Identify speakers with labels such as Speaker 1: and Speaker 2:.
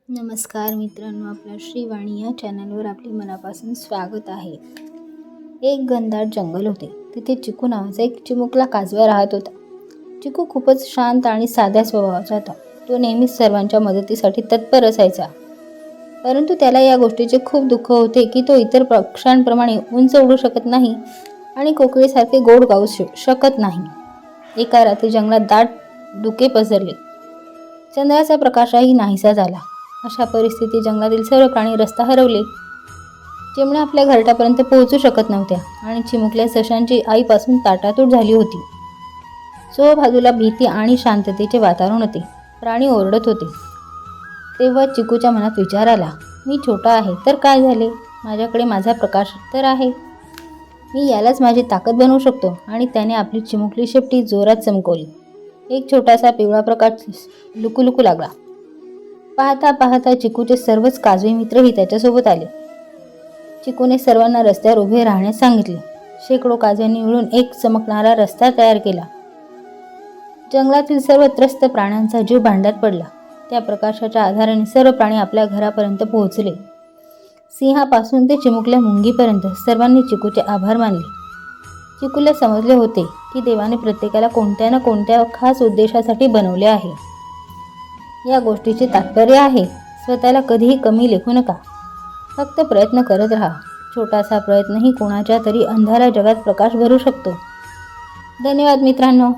Speaker 1: नमस्कार मित्रांनो, आपल्या श्रीवाणी या चॅनलवर आपले मनापासून स्वागत आहे. एक घनदाट जंगल होते. तिथे चिकू नावाचा एक चिमुकला काजवा राहत होता. चिकू खूपच शांत आणि साध्या स्वभावाचा होता. तो नेहमीच सर्वांच्या मदतीसाठी तत्पर असायचा. परंतु त्याला या गोष्टीचे खूप दुःख होते की तो इतर पक्ष्यांप्रमाणे उंच उडू शकत नाही आणि कोकिळेसारखे गोड गाऊ शकत नाही. एका रात्री जंगलात दाट धुके पसरले. चंद्राचा प्रकाशही नाहीसा झाला. अशा परिस्थितीत जंगलातील सर्व प्राणी रस्ता हरवले. चिमण्या आपल्या घरट्यापर्यंत पोहोचू शकत नव्हत्या आणि चिमुकल्या सशांची आईपासून ताटातूट झाली होती. बाजूला भीती आणि शांततेचे वातावरण होते. प्राणी ओरडत होते. तेव्हा चिकूच्या मनात विचार आला, मी छोटा आहे तर काय झाले, माझ्याकडे माझा प्रकाश तर आहे. मी यालाच माझी ताकद बनवू शकतो. आणि त्याने आपली चिमुकली शेपटी जोरात चमकवली. एक छोटासा पिवळा प्रकाश लुकूलुकू लागला. पाहता पाहता चिकूचे सर्वच काजवे मित्रही त्याच्यासोबत आले. चिकूने सर्वांना रस्त्यावर उभे राहण्यास सांगितले. शेकडो काजव्यांनी मिळून एक चमकणारा रस्ता तयार केला. जंगलातील सर्व त्रस्त प्राण्यांचा जीव भांड्यात पडला. त्या प्रकाशाच्या आधाराने सर्व प्राणी आपल्या घरापर्यंत पोहोचले. सिंहापासून ते चिमुकल्या मुंगीपर्यंत सर्वांनी चिकूचे आभार मानले. चिकूला समजले होते की देवाने प्रत्येकाला कोणत्या ना कोणत्या खास उद्देशासाठी बनवले आहे. या गोष्टीचे तात्पर्य आहे, स्वतःला कधीही कमी लेखू नका. फक्त प्रयत्न करत राहा. छोटासा प्रयत्नही कोणाच्या तरी अंधारा जगात प्रकाश भरू शकतो. धन्यवाद मित्रांनो.